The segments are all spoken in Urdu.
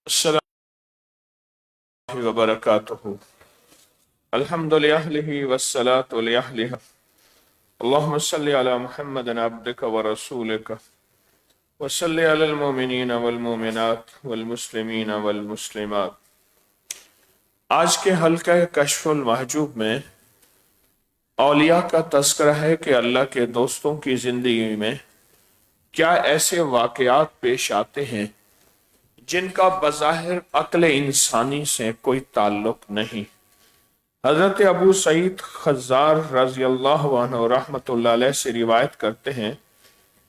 السلام علیکم وبرکاتہ الحمد للہ والصلاة لأہلہ اللہم صلی علی محمد عبدک ورسولک وصلی علی المؤمنین والمؤمنات والمسلمین والمسلمات۔ آج کے حلقہ کشف المحجوب میں اولیاء کا تذکرہ ہے کہ اللہ کے دوستوں کی زندگی میں کیا ایسے واقعات پیش آتے ہیں جن کا بظاہر عقل انسانی سے کوئی تعلق نہیں۔ حضرت ابو سعید خزار رضی اللہ عنہ رحمۃ اللہ علیہ سے روایت کرتے ہیں،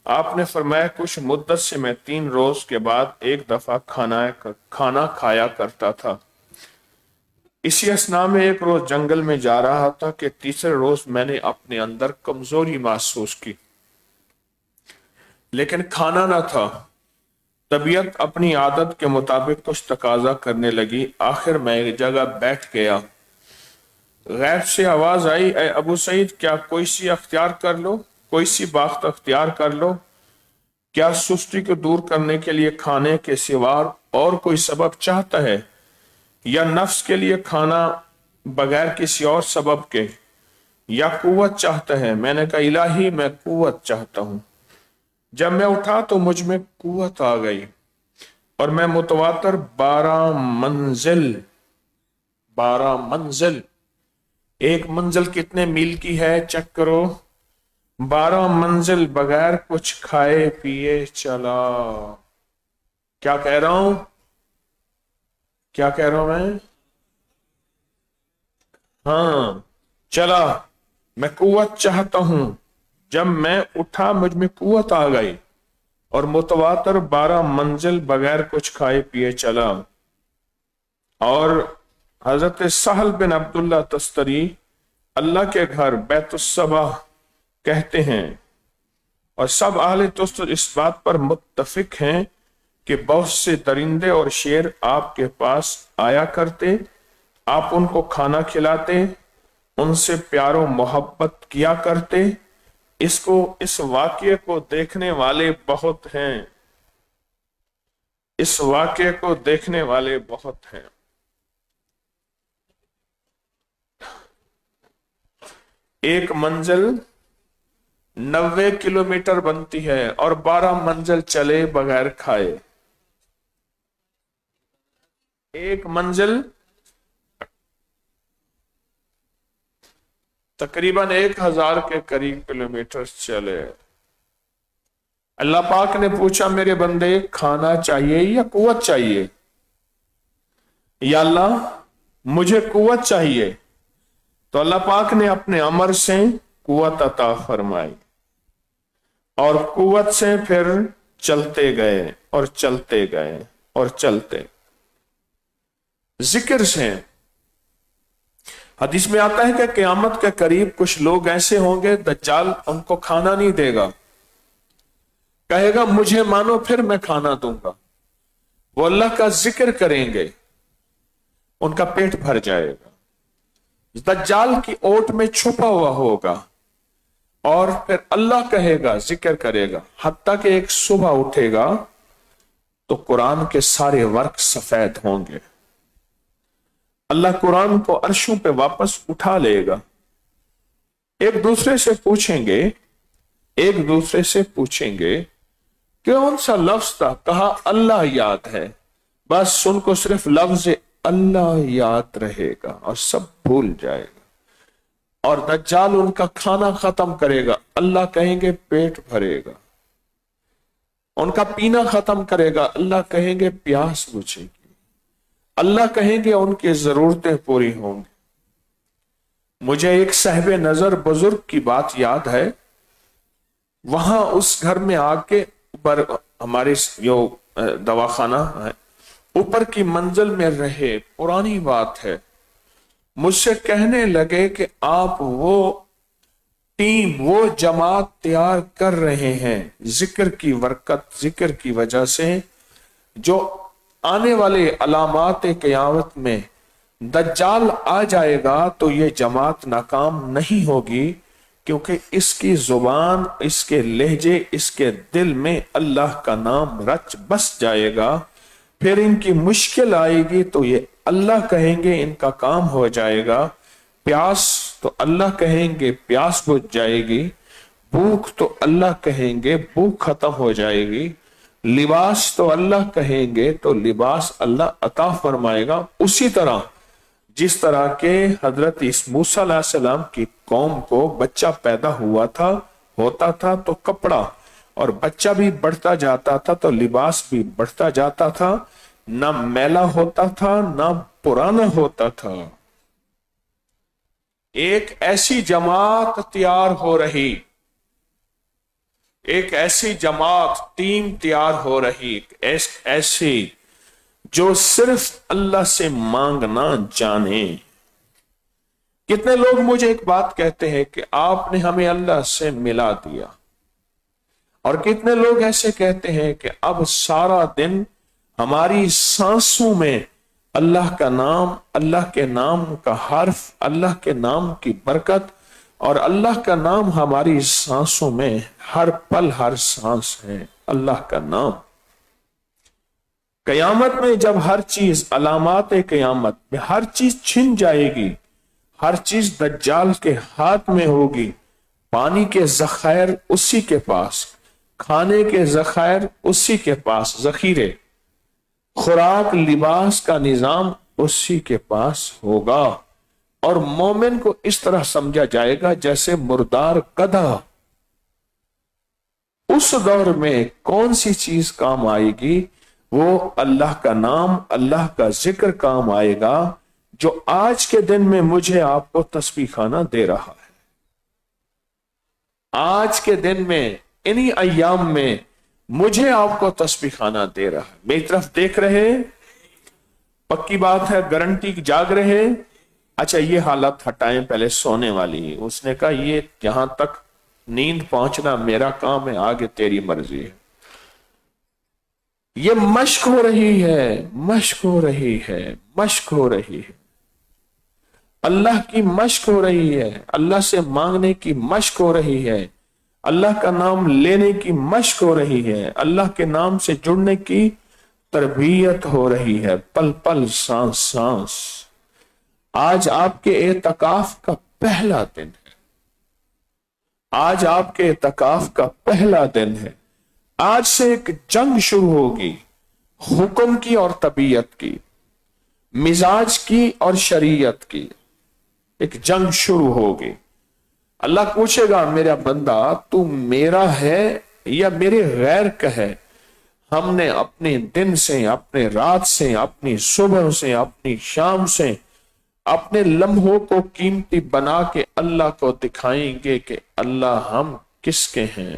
آپ نے فرمایا کچھ مدت سے میں 3 روز کے بعد ایک دفعہ کھانا کھایا کرتا تھا۔ اسی اثناء میں ایک روز جنگل میں جا رہا تھا کہ تیسرے روز میں نے اپنے اندر کمزوری محسوس کی، لیکن کھانا نہ تھا۔ طبیعت اپنی عادت کے مطابق کچھ تقاضا کرنے لگی۔ آخر میں ایک جگہ بیٹھ گیا۔ غیب سے آواز آئی، اے ابو سعید، کیا کوئی سی اختیار کر لو، کوئی سی باخت اختیار کر لو؟ کیا سستی کو دور کرنے کے لیے کھانے کے سوا اور کوئی سبب چاہتا ہے، یا نفس کے لیے کھانا بغیر کسی اور سبب کے، یا قوت چاہتا ہے؟ میں نے کہا الہی میں قوت چاہتا ہوں۔ جب میں اٹھا تو مجھ میں قوت آ گئی اور میں متواتر 12 منزل، ایک منزل کتنے میل کی ہے چیک کرو، 12 منزل بغیر کچھ کھائے پیے چلا۔ کیا کہہ رہا ہوں میں؟ ہاں چلا، میں قوت چاہتا ہوں۔ جب میں اٹھا مجھ میں قوت آ گئی اور متواتر 12 منزل بغیر کچھ کھائے پیے چلا۔ اور حضرت سہل بن عبداللہ تستری اللہ کے گھر بیت الصبا کہتے ہیں، اور سب اہل تستر اس بات پر متفق ہیں کہ بہت سے درندے اور شیر آپ کے پاس آیا کرتے، آپ ان کو کھانا کھلاتے، ان سے پیار و محبت کیا کرتے۔ اس واقعے کو دیکھنے والے بہت ہیں، اس واقعے کو دیکھنے والے بہت ہیں۔ ایک منزل 90 کلومیٹر بنتی ہے اور 12 منزل چلے بغیر کھائے۔ ایک منزل تقریباً 1000 کے قریب کلومیٹر چلے۔ اللہ پاک نے پوچھا میرے بندے کھانا چاہیے یا قوت چاہیے؟ یا اللہ مجھے قوت چاہیے، تو اللہ پاک نے اپنے امر سے قوت عطا فرمائی، اور قوت سے پھر چلتے گئے اور چلتے گئے اور چلتے۔ ذکر سے حدیث میں آتا ہے کہ قیامت کے قریب کچھ لوگ ایسے ہوں گے، دجال ان کو کھانا نہیں دے گا، کہے گا مجھے مانو پھر میں کھانا دوں گا۔ وہ اللہ کا ذکر کریں گے، ان کا پیٹ بھر جائے گا۔ دجال کی اوٹ میں چھپا ہوا ہوگا، اور پھر اللہ کہے گا، ذکر کرے گا، حتیٰ کہ ایک صبح اٹھے گا تو قرآن کے سارے ورق سفید ہوں گے۔ اللہ قرآن کو عرشوں پہ واپس اٹھا لے گا۔ ایک دوسرے سے پوچھیں گے کون سا لفظ تھا؟ کہا اللہ یاد ہے۔ بس ان کو صرف لفظ اللہ یاد رہے گا اور سب بھول جائے گا، اور دجال ان کا کھانا ختم کرے گا، اللہ کہیں گے پیٹ بھرے گا۔ ان کا پینا ختم کرے گا، اللہ کہیں گے پیاس بجھے گی۔ اللہ کہیں گے ان کی ضرورتیں پوری ہوں گی۔ مجھے ایک صاحب نظر بزرگ کی بات یاد ہے، وہاں اس گھر میں آ کے اوپر ہمارے جو دواخانہ ہے اوپر کی منزل میں رہے، پرانی بات ہے، مجھ سے کہنے لگے کہ آپ وہ جماعت تیار کر رہے ہیں ذکر کی برکت، ذکر کی وجہ سے، جو آنے والے علامات قیامت میں دجال آ جائے گا تو یہ جماعت ناکام نہیں ہوگی، کیونکہ اس کی زبان، اس کے لہجے، اس کے دل میں اللہ کا نام رچ بس جائے گا۔ پھر ان کی مشکل آئے گی تو یہ اللہ کہیں گے ان کا کام ہو جائے گا، پیاس تو اللہ کہیں گے پیاس بجھ جائے گی، بھوک تو اللہ کہیں گے بھوک ختم ہو جائے گی، لباس تو اللہ کہیں گے تو لباس اللہ عطا فرمائے گا۔ اسی طرح جس طرح کے حضرت موسیٰ علیہ السلام کی قوم کو بچہ پیدا ہوتا تھا تو کپڑا، اور بچہ بھی بڑھتا جاتا تھا تو لباس بھی بڑھتا جاتا تھا، نہ میلا ہوتا تھا نہ پرانا ہوتا تھا۔ ایک ایسی جماعت تیار ہو رہی، ایک ایسی جماعت ٹیم تیار ہو رہی، ایسی جو صرف اللہ سے مانگنا جانے۔ کتنے لوگ مجھے ایک بات کہتے ہیں کہ آپ نے ہمیں اللہ سے ملا دیا، اور کتنے لوگ ایسے کہتے ہیں کہ اب سارا دن ہماری سانسوں میں اللہ کا نام، اللہ کے نام کا حرف، اللہ کے نام کی برکت، اور اللہ کا نام ہماری سانسوں میں ہر پل ہر سانس ہے اللہ کا نام۔ قیامت میں جب ہر چیز، علامات قیامت میں ہر چیز چھن جائے گی، ہر چیز دجال کے ہاتھ میں ہوگی، پانی کے ذخائر اسی کے پاس، کھانے کے ذخائر اسی کے پاس، ذخیرے، خوراک لباس کا نظام اسی کے پاس ہوگا، اور مومن کو اس طرح سمجھا جائے گا جیسے مردار گدھا۔ اس دور میں کون سی چیز کام آئے گی؟ وہ اللہ کا نام، اللہ کا ذکر کام آئے گا، جو آج کے دن میں مجھے آپ کو تسبیح خانہ دے رہا ہے۔ آج کے دن میں، انہی ایام میں مجھے آپ کو تسبیح خانہ دے رہا ہے۔ میری طرف دیکھ رہے؟ پکی بات ہے، گارنٹی جاگ رہے؟ اچھا یہ حالت ہٹائیں، پہلے سونے والی۔ اس نے کہا یہ جہاں تک نیند پہنچنا میرا کام ہے، آگے تیری مرضی ہے۔ یہ مشق ہو رہی ہے، مشق ہو رہی ہے، مشق ہو رہی ہے، اللہ کی مشق ہو رہی ہے، اللہ سے مانگنے کی مشق ہو رہی ہے، اللہ کا نام لینے کی مشق ہو رہی ہے، اللہ کے نام سے جڑنے کی تربیت ہو رہی ہے، پل پل سانس سانس۔ آج آپ کے اعتکاف کا پہلا دن ہے، آج آپ کے اعتکاف کا پہلا دن ہے۔ آج سے ایک جنگ شروع ہوگی، حکم کی اور طبیعت کی، مزاج کی اور شریعت کی، ایک جنگ شروع ہوگی۔ اللہ پوچھے گا میرا بندہ تو میرا ہے یا میرے غیر کا ہے؟ ہم نے اپنے دن سے، اپنے رات سے، اپنی صبح سے، اپنی شام سے، اپنے لمحوں کو قیمتی بنا کے اللہ کو دکھائیں گے کہ اللہ ہم کس کے ہیں۔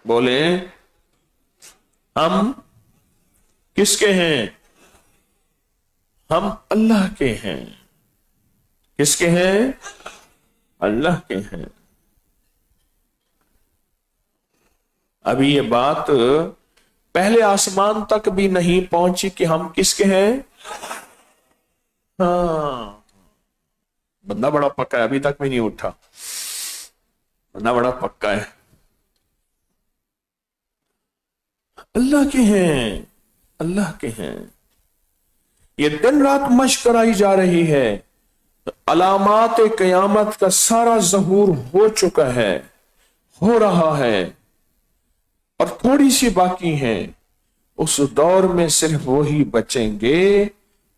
بولیں ہم کس کے ہیں؟ ہم اللہ کے ہیں۔ کس کے ہیں؟ اللہ کے ہیں۔ ابھی یہ بات پہلے آسمان تک بھی نہیں پہنچی کہ ہم کس کے ہیں۔ ہاں بندہ بڑا پکا ہے، ابھی تک بھی نہیں اٹھا، بندہ بڑا پکا ہے۔ اللہ کے ہیں، اللہ کے ہیں۔ یہ دن رات مشق کرائی جا رہی ہے، علامات قیامت کا سارا ظہور ہو چکا ہے، ہو رہا ہے، اور تھوڑی سی باقی ہیں۔ اس دور میں صرف وہی بچیں گے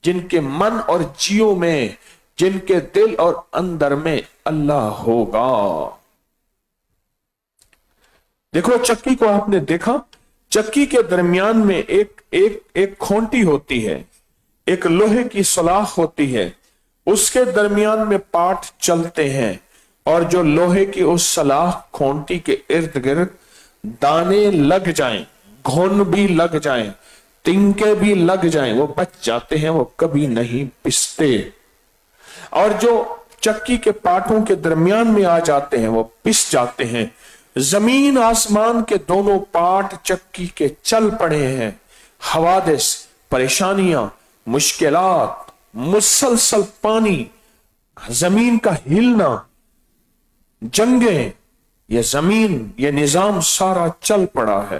جن کے من اور جیوں میں، جن کے دل اور اندر میں اللہ ہوگا۔ دیکھو چکی کو آپ نے دیکھا، چکی کے درمیان میں ایک کھونٹی ہوتی ہے، ایک لوہے کی سلاخ ہوتی ہے، اس کے درمیان میں پاٹ چلتے ہیں، اور جو لوہے کی اس سلاخ کھونٹی کے ارد گرد دانے لگ جائیں، گھن بھی لگ جائیں، تنکے بھی لگ جائیں، وہ بچ جاتے ہیں، وہ کبھی نہیں پستے۔ اور جو چکی کے پاٹوں کے درمیان میں آ جاتے ہیں وہ پس جاتے ہیں۔ زمین آسمان کے دونوں پاٹ چکی کے چل پڑے ہیں، حوادث، پریشانیاں، مشکلات، مسلسل پانی، زمین کا ہلنا، جنگیں، یہ زمین، یہ نظام سارا چل پڑا ہے۔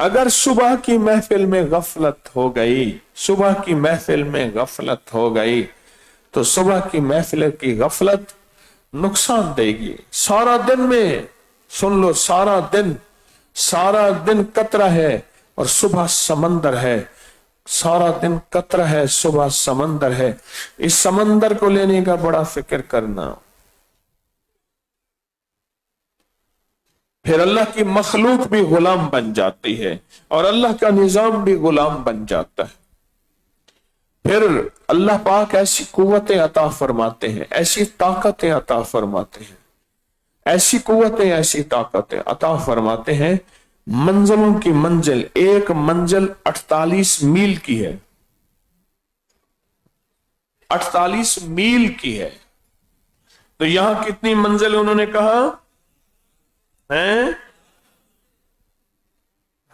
اگر صبح کی محفل میں غفلت ہو گئی، صبح کی محفل میں غفلت ہو گئی تو صبح کی محفل کی غفلت نقصان دے گی۔ سارا دن میں سن لو، سارا دن قطرہ ہے اور صبح سمندر ہے، سارا دن قطرہ ہے، صبح سمندر ہے، اس سمندر کو لینے کا بڑا فکر کرنا۔ پھر اللہ کی مخلوق بھی غلام بن جاتی ہے اور اللہ کا نظام بھی غلام بن جاتا ہے۔ پھر اللہ پاک ایسی قوتیں عطا فرماتے ہیں، ایسی طاقتیں عطا فرماتے ہیں، ایسی قوتیں، ایسی طاقتیں عطا فرماتے ہیں۔ منزلوں کی منزل، ایک منزل 48 میل کی ہے، 48 میل کی ہے، تو یہاں کتنی منزل انہوں نے کہا ہیں؟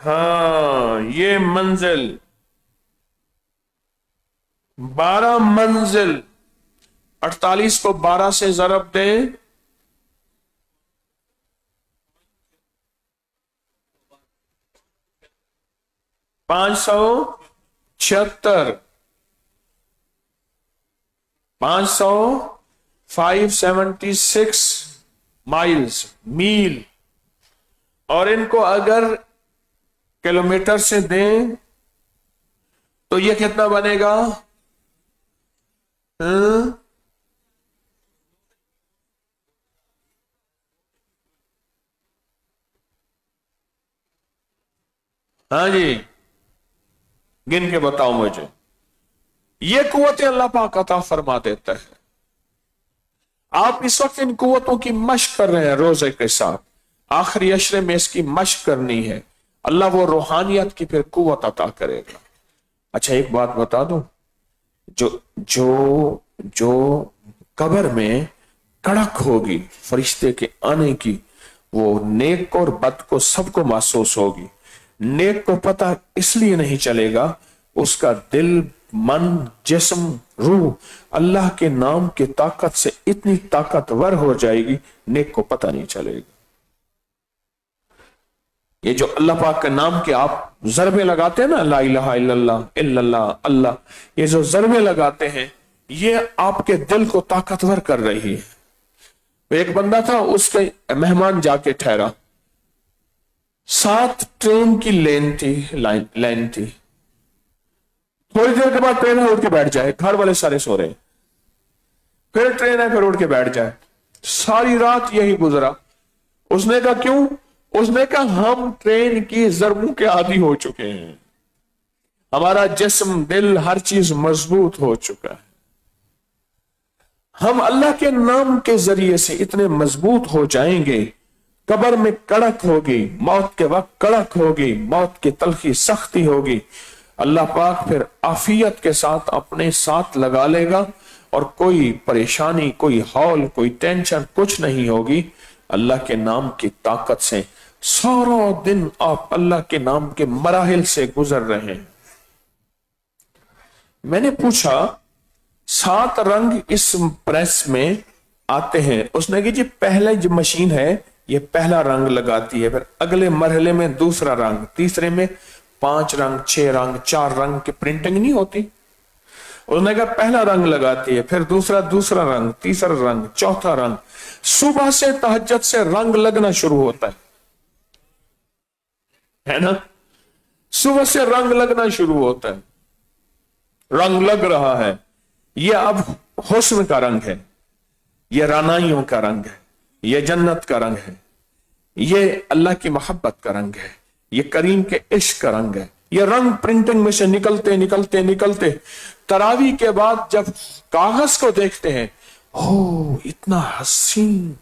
ہاں، یہ منزل 12 منزل، 48 کو 12 سے ضرب دیں، 576، 576 مائلز، میل، اور ان کو اگر کلومیٹر سے دیں تو یہ کتنا بنے گا؟ ہاں جی، گن کے بتاؤ مجھے۔ یہ قوتیں اللہ پاک عطا فرما دیتا ہے۔ آپ اس وقت ان قوتوں کی مشق کر رہے ہیں روزے کے ساتھ، آخری عشرے میں اس کی مشق کرنی ہے، اللہ وہ روحانیت کی پھر قوت عطا کرے گا۔ اچھا ایک بات بتا دوں، جو قبر میں کڑک ہوگی فرشتے کے آنے کی، وہ نیک اور بد کو سب کو محسوس ہوگی۔ نیک کو پتہ اس لیے نہیں چلے گا، اس کا دل، من، جسم، روح اللہ کے نام کی طاقت سے اتنی طاقتور ہو جائے گی، نیک کو پتہ نہیں چلے گا۔ یہ جو اللہ پاک کے نام کے آپ ضربے لگاتے ہیں نا، لا الہ الا اللہ، الا اللہ، اللہ، یہ جو ضربے لگاتے ہیں یہ آپ کے دل کو طاقتور کر رہی ہے۔ ایک بندہ تھا، اس کے مہمان جا کے ٹھہرا، 7 ٹرین کی لائن تھی، تھوڑی دیر کے بعد ٹرین ہے، اٹھ کے بیٹھ جائے، گھر والے سارے سو رہے، پھر ٹرین ہے، پھر اٹھ کے بیٹھ جائے، ساری رات یہی گزرا۔ اس نے کہا کیوں؟ اس نے کہا ہم ٹرین کی ضربوں کے عادی ہو چکے ہیں، ہمارا جسم، دل، ہر چیز مضبوط ہو چکا ہے، ہم اللہ کے نام کے ذریعے سے اتنے مضبوط ہو جائیں گے، قبر میں کڑک ہوگی، موت کے وقت کڑک ہوگی، موت کی تلخی سختی ہوگی، اللہ پاک پھر عافیت کے ساتھ اپنے ساتھ لگا لے گا اور کوئی پریشانی، کوئی ہول، کوئی ٹینشن کچھ نہیں ہوگی۔ اللہ کے نام کی طاقت سے سارا دن آپ اللہ کے نام کے مراحل سے گزر رہے ہیں۔ میں نے پوچھا 7 رنگ اس پریس میں آتے ہیں، اس نے کہا جی پہلے جو مشین ہے یہ پہلا رنگ لگاتی ہے، پھر اگلے مرحلے میں دوسرا رنگ، تیسرے میں 5 رنگ، 6 رنگ، 4 رنگ کی پرنٹنگ نہیں ہوتی، اس نے کہا پہلا رنگ لگاتی ہے، پھر دوسرا رنگ، تیسرا رنگ، چوتھا رنگ، صبح سے تہجد سے رنگ لگنا شروع ہوتا ہے نا، صبح سے رنگ لگنا شروع ہوتا ہے، رنگ لگ رہا ہے، یہ اب حسن کا رنگ ہے، یہ رانائیوں کا رنگ ہے، یہ جنت کا رنگ ہے، یہ اللہ کی محبت کا رنگ ہے، یہ کریم کے عشق کا رنگ ہے۔ یہ رنگ پرنٹنگ میں سے نکلتے تراویح کے بعد جب کاغذ کو دیکھتے ہیں، اتنا حسین،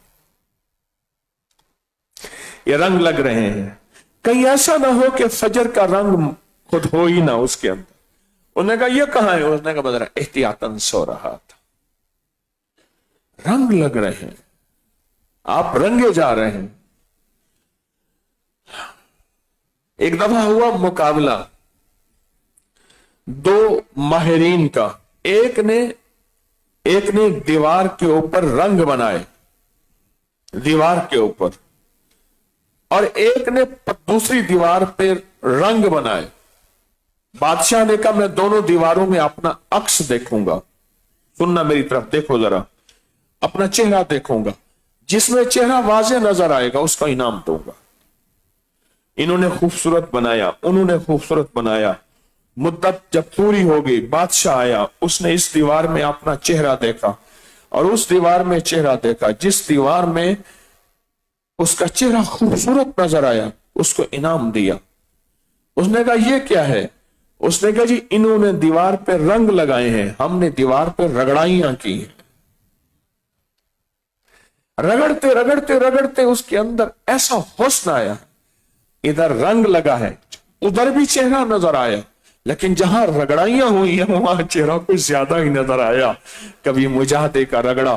یہ رنگ لگ رہے ہیں، کہیں ایسا نہ ہو کہ فجر کا رنگ خود ہو ہی نہ اس کے اندر۔ انہوں نے کہا یہ کہاں ہے؟ اس نے کہا بدرا احتیاطاً سو رہا تھا۔ رنگ لگ رہے ہیں، آپ رنگے جا رہے ہیں۔ ایک دفعہ ہوا مقابلہ 2 ماہرین کا، ایک نے دیوار کے اوپر رنگ بنائے، دیوار کے اوپر، اور ایک نے دوسری دیوار پہ رنگ بنائے. بادشاہ نے کہا میں دونوں دیواروں میں اپنا عکس دیکھوں گا. سننا میری طرف, دیکھو ذرا, اپنا چہرہ دیکھوں گا, جس میں چہرہ واضح نظر آئے گا اس کا انعام دوں گا. انہوں نے خوبصورت بنایا, انہوں نے خوبصورت بنایا. مدت جب پوری ہو گئی, بادشاہ آیا, اس نے اس دیوار میں اپنا چہرہ دیکھا اور اس دیوار میں چہرہ دیکھا. جس دیوار میں اس کا چہرہ خوبصورت نظر آیا اس کو انعام دیا. اس نے کہا یہ کیا ہے؟ اس نے کہا جی انہوں نے دیوار پہ رنگ لگائے ہیں, ہم نے دیوار پہ رگڑائیاں کی ہیں. رگڑتے رگڑتے رگڑتے اس کے اندر ایسا حسن آیا, ادھر رنگ لگا ہے, ادھر بھی چہرہ نظر آیا, لیکن جہاں رگڑائیاں ہوئی ہیں وہاں چہرہ کچھ زیادہ ہی نظر آیا. کبھی مجاہدے کا رگڑا,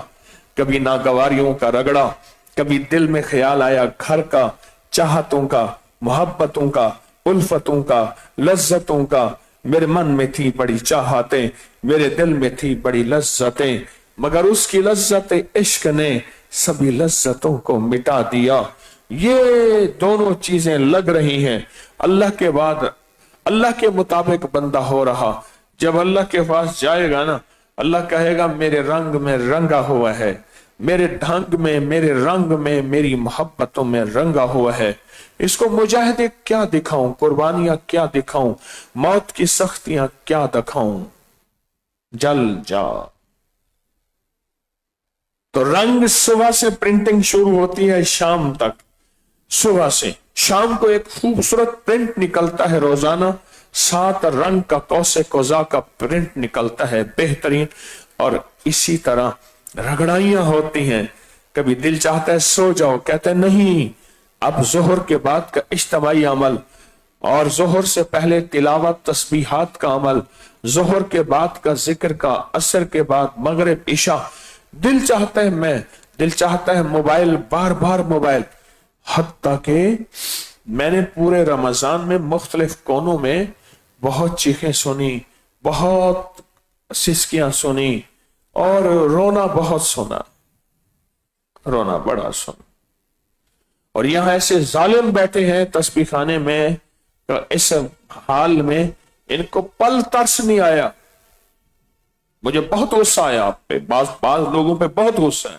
کبھی ناگواریوں کا رگڑا, کبھی دل میں خیال آیا گھر کا, چاہتوں کا, محبتوں کا, الفتوں کا, لذتوں کا. میرے من میں تھی بڑی چاہتیں, میرے دل میں تھی بڑی لذتیں, مگر اس کی لذت عشق نے سبھی لذتوں کو مٹا دیا. یہ دونوں چیزیں لگ رہی ہیں. اللہ کے بعد اللہ کے مطابق بندہ ہو رہا. جب اللہ کے پاس جائے گا نا, اللہ کہے گا میرے رنگ میں رنگا ہوا ہے, میرے ڈھنگ میں, میرے رنگ میں, میری محبتوں میں رنگا ہوا ہے. اس کو مجاہدے کیا دکھاؤں, قربانیاں کیا دکھاؤں, موت کی سختیاں کیا دکھاؤں, جل جا. تو رنگ صبح سے پرنٹنگ شروع ہوتی ہے شام تک. صبح سے شام کو ایک خوبصورت پرنٹ نکلتا ہے روزانہ, 7 رنگ کا قوس قزح کا پرنٹ نکلتا ہے بہترین. اور اسی طرح رگڑائیاں ہوتی ہیں. کبھی دل چاہتا ہے سو جاؤ, کہتے ہیں نہیں, اب ظہر کے بعد کا اجتماعی عمل, اور ظہر سے پہلے تلاوت تسبیحات کا عمل, ظہر کے بعد کا ذکر کا, عصر کے بعد مغرب عشاء. دل چاہتا ہے دل چاہتا ہے موبائل, بار بار موبائل. حتیٰ کہ میں نے پورے رمضان میں مختلف کونوں میں بہت چیخیں سنی, بہت سسکیاں سنی, اور رونا بہت سنا, رونا بڑا سنا. اور یہاں ایسے ظالم بیٹھے ہیں تسبیح خانے میں, اس حال میں ان کو پل ترس نہیں آیا. مجھے بہت غصہ آیا آپ پہ, بعض لوگوں پہ بہت غصہ ہے,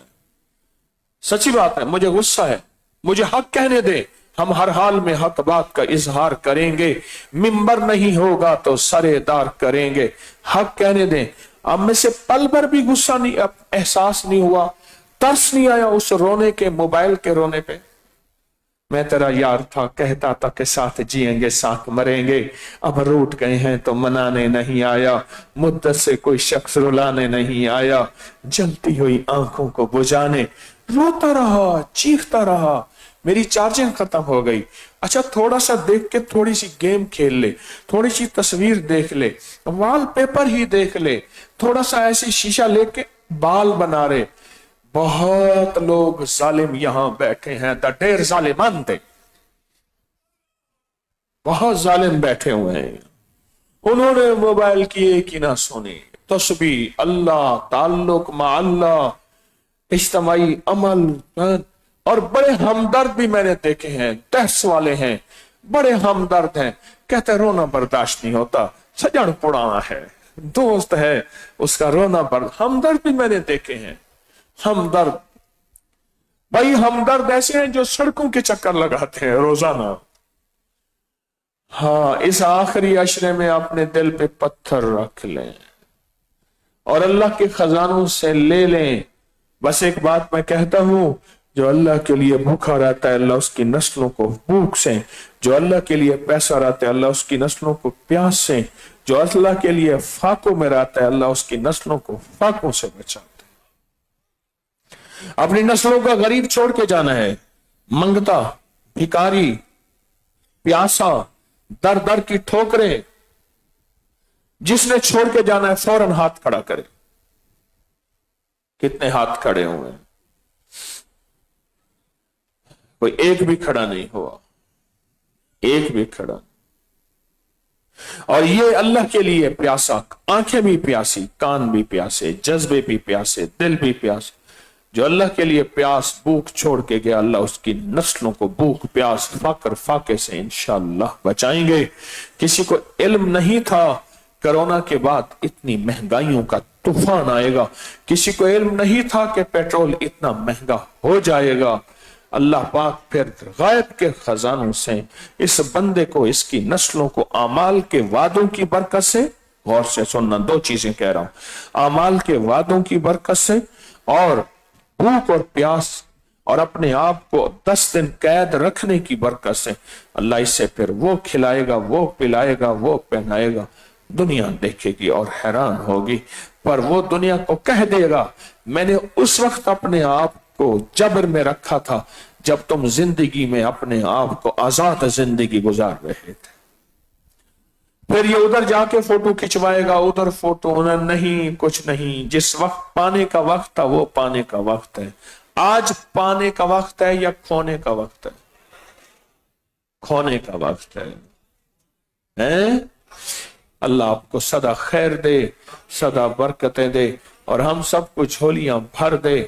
سچی بات ہے, مجھے غصہ ہے. مجھے حق کہنے دے, ہم ہر حال میں حق بات کا اظہار کریں گے. ممبر نہیں ہوگا تو سرے دار کریں گے. حق کہنے دیں. اب میں سے پل بھر بھی غصہ نہیں, احساس نہیں ہوا, ترس نہیں آیا اس رونے کے, موبائل کے رونے پہ. میں تیرا یار تھا, کہتا تھا کہ ساتھ جیئیں گے ساتھ مریں گے, اب روٹ گئے ہیں تو منانے نہیں آیا, مدت سے کوئی شخص رلانے نہیں آیا, جلتی ہوئی آنکھوں کو بجھانے. روتا رہا, چیختا رہا, میری چارجنگ ختم ہو گئی. اچھا تھوڑا سا دیکھ کے تھوڑی سی گیم کھیل لے, تھوڑی سی تصویر دیکھ لے, وال پیپر ہی دیکھ لے, تھوڑا سا ایسی شیشہ لے کے بال بنا رہے. بہت لوگ ظالم یہاں بیٹھے ہیں, دا ڈیر ظالمان تھے, بہت ظالم بیٹھے ہوئے ہیں. انہوں نے موبائل کی ایک ہی نہ سنی, تسبیح, اللہ, تعلق مع اللہ, اجتماعی عمل. اور بڑے ہمدرد بھی میں نے دیکھے ہیں, ٹیکس والے ہیں, بڑے ہمدرد ہیں, کہتے رونا برداشت نہیں ہوتا, سجڑ پڑا ہے, دوست ہے, اس کا رونا ہمدرد بھی میں نے دیکھے ہیں. ہمدرد بھائی, ہمدرد ایسے ہیں جو سڑکوں کے چکر لگاتے ہیں روزانہ. ہاں, اس آخری عشرے میں اپنے دل پہ پتھر رکھ لیں اور اللہ کے خزانوں سے لے لیں. بس ایک بات میں کہتا ہوں, جو اللہ کے لیے بھوکا رہتا ہے اللہ اس کی نسلوں کو بھوک سے, جو اللہ کے لیے پیسہ رہتا ہے اللہ اس کی نسلوں کو پیاس سے, جو اللہ کے لیے فاقوں میں رہتا ہے اللہ اس کی نسلوں کو فاقوں سے بچاتا ہے. اپنی نسلوں کا غریب چھوڑ کے جانا ہے, منگتا, بھکاری, پیاسا, در در کی ٹھوکریں. جس نے چھوڑ کے جانا ہے فوراً ہاتھ کھڑا کرے. کتنے ہاتھ کھڑے ہوئے ہیں, کوئی ایک بھی کھڑا نہیں ہوا, ایک بھی کھڑا. اور یہ اللہ کے لیے پیاسا, آنکھیں بھی پیاسی, کان بھی پیاسے, جذبے بھی پیاسے, دل بھی پیاسے. جو اللہ کے لیے پیاس بھوک چھوڑ کے گیا، اللہ اس کی نسلوں کو بھوک پیاس فقر فاقے سے انشاءاللہ بچائیں گے۔ کسی کو علم نہیں تھا کرونا کے بعد اتنی مہنگائیوں کا طوفان آئے گا، کسی کو علم نہیں تھا کہ پیٹرول اتنا مہنگا ہو جائے گا، اللہ پاک پھر غیب کے خزانوں سے اس بندے کو، اس کی نسلوں کو اعمال کے وعدوں کی برکت سے، غور سے سننا، دو چیزیں کہہ رہا ہوں، اعمال کے وعدوں کی برکت سے اور بھوک اور پیاس اور اپنے آپ کو 10 دن قید رکھنے کی برکت سے اللہ اس سے پھر وہ کھلائے گا، وہ پلائے گا، وہ پہنائے گا۔ دنیا دیکھے گی اور حیران ہوگی، پر وہ دنیا کو کہہ دے گا میں نے اس وقت اپنے آپ کو جبر میں رکھا تھا جب تم زندگی میں اپنے آپ کو آزاد زندگی گزار رہے تھے۔ پھر یہ ادھر جا کے فوٹو کھچوائے گا، ادھر فوٹو نہیں، کچھ نہیں، جس وقت پانے کا وقت تھا وہ پانے کا وقت ہے۔ آج پانے کا وقت ہے یا کھونے کا وقت ہے؟ کھونے کا وقت ہے۔ اللہ آپ کو سدا خیر دے، سدا برکتیں دے، اور ہم سب کو جھولیاں بھر دے،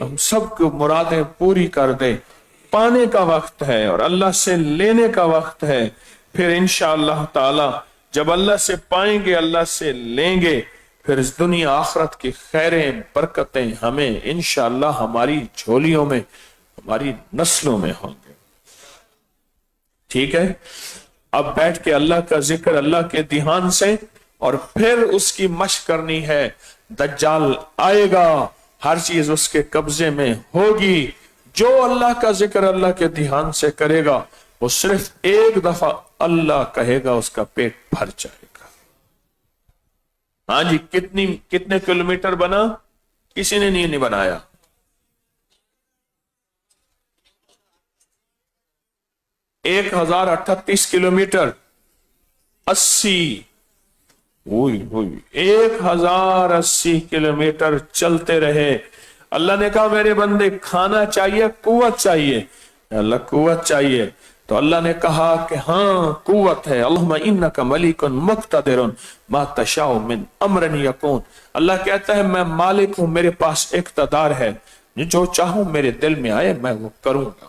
ہم سب کو مرادیں پوری کر دے۔ پانے کا وقت ہے اور اللہ سے لینے کا وقت ہے۔ پھر انشاءاللہ تعالی جب اللہ سے پائیں گے، اللہ سے لیں گے، پھر اس دنیا آخرت کی خیریں برکتیں ہمیں انشاءاللہ ہماری جھولیوں میں، ہماری نسلوں میں ہوں گے۔ ٹھیک ہے، اب بیٹھ کے اللہ کا ذکر اللہ کے دھیان سے، اور پھر اس کی مشق کرنی ہے۔ دجال آئے گا، ہر چیز اس کے قبضے میں ہوگی، جو اللہ کا ذکر اللہ کے دھیان سے کرے گا وہ صرف ایک دفعہ اللہ کہے گا اس کا پیٹ بھر جائے گا۔ ہاں جی، کتنے کلومیٹر بنا؟ کسی نے نہیں بنایا۔ 1038 کلومیٹر، 1080 کلومیٹر چلتے رہے۔ اللہ نے کہا میرے بندے کھانا چاہیے، قوت چاہیے؟ اللہ قوت چاہیے، تو اللہ نے کہا کہ ہاں قوت ہے۔ اللہم انکا ملیک مقتدر ما تشاء من امر یکون۔ اللہ کہتا ہے میں مالک ہوں، میرے پاس اقتدار ہے، جو چاہوں میرے دل میں آئے میں وہ کروں گا۔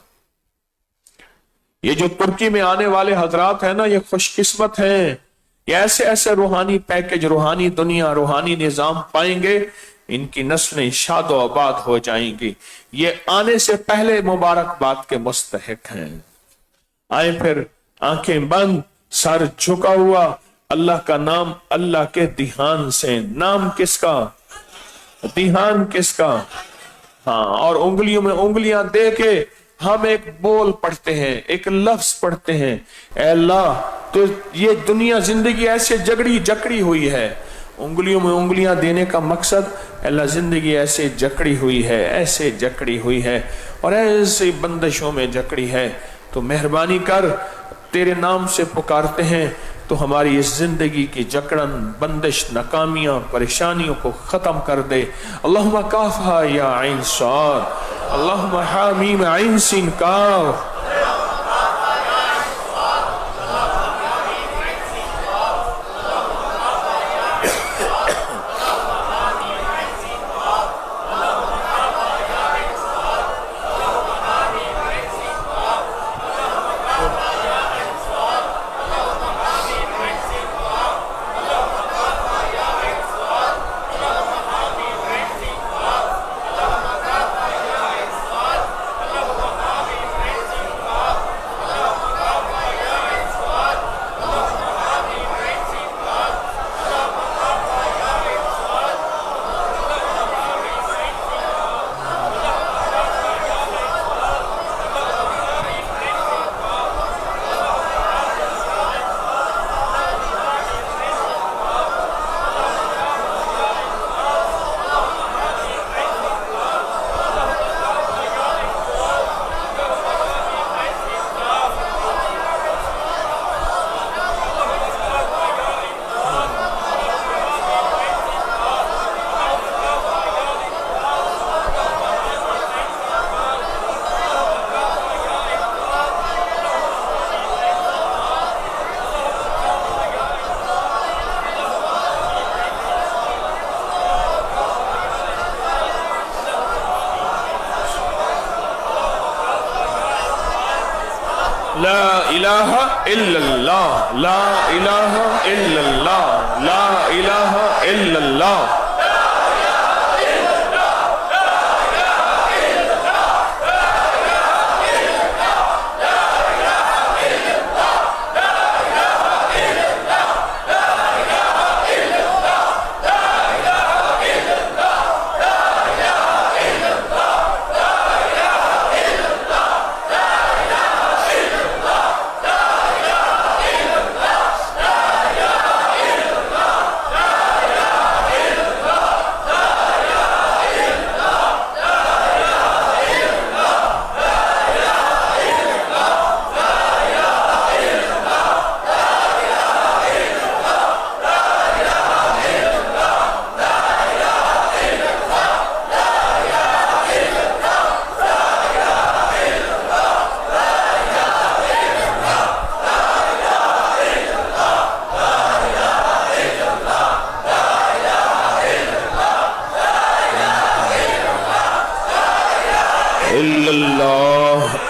یہ جو ترکی میں آنے والے حضرات ہیں نا، یہ خوش قسمت ہیں، یہ ایسے روحانی پیکج، روحانی دنیا، روحانی نظام پائیں گے، ان کی نسلیں شاد و آباد ہو جائیں گی۔ یہ آنے سے پہلے مبارکباد کے مستحق ہیں۔ آئے پھر آنکھیں بند، سر جھکا ہوا، اللہ کا نام، اللہ کے دھیان سے۔ نام کس کا؟ دھیان کس کا؟ ہاں، اور انگلیوں میں انگلیاں دے کے ہم ایک بول پڑھتے ہیں، ایک لفظ پڑھتے ہیں، اے اللہ تو یہ دنیا زندگی ایسے جکڑی ہوئی ہے، انگلیوں میں انگلیاں دینے کا مقصد اللہ زندگی ایسے جکڑی ہوئی ہے، ایسے جکڑی ہوئی ہے اور ایسے بندشوں میں جکڑی ہے، تو مہربانی کر، تیرے نام سے پکارتے ہیں تو ہماری اس زندگی کی جکڑن، بندش، ناکامیاں، پریشانیوں کو ختم کر دے۔ اللہم کافہا یا عین صاد، اللہم حامیم عین سین کاف۔ لا الہ الا اللہ، لا الہ الا اللہ، لا الہ الا اللہ۔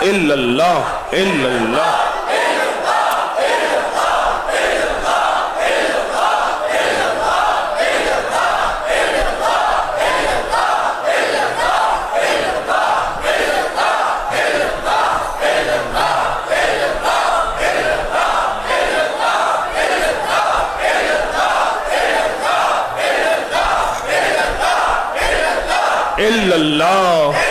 الا اللہ الا اللہ۔ الا اللہ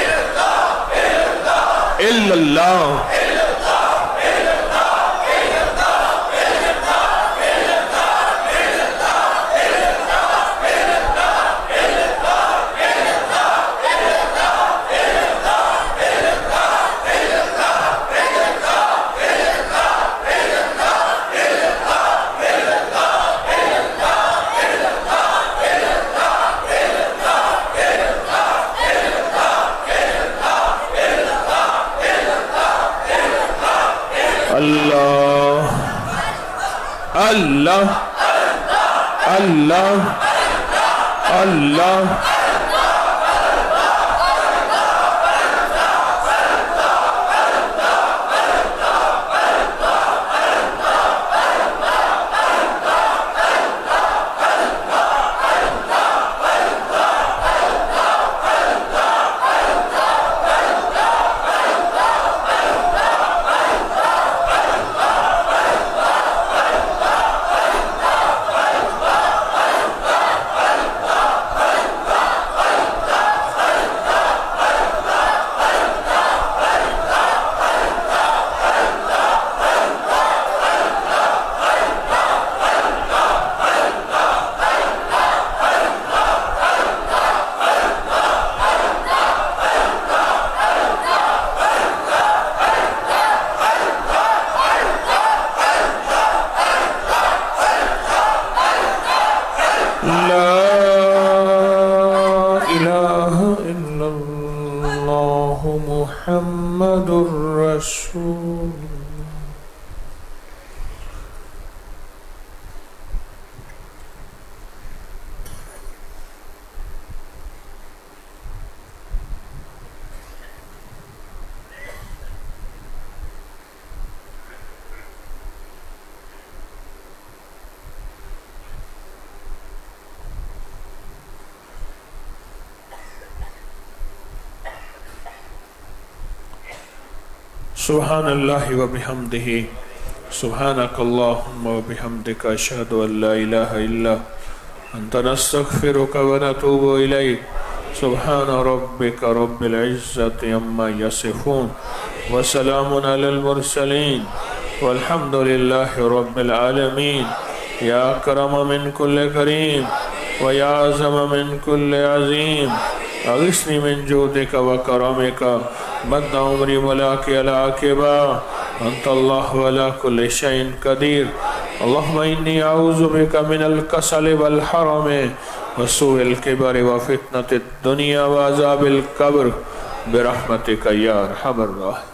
الا اللہ۔ اللہ اللہ اللہ اللہ۔ محمد الرسول۔ سبحان اللہ وبحمدہ، سبحانک اللہم وبحمدک، اشہد ان لا الہ الا انت، نستغفرک ونتوب الیک۔ سبحان ربک رب العزت عما یصفون، وسلام علی المرسلین، والحمد للہ رب العالمین۔ یا اکرم من کل کریم، ویا اعظم من کل عظیم، اغثنی من جودک وکرمک، مد عمری ملاکی العاقبہ، انت اللہ ولا کل شیء قدیر۔ اللہم انی اعوذ بک من الکسل والحرم، وسوء الکبر، وفتنة الدنیا، وعذاب القبر، برحمتک یا ارحم الراحمین۔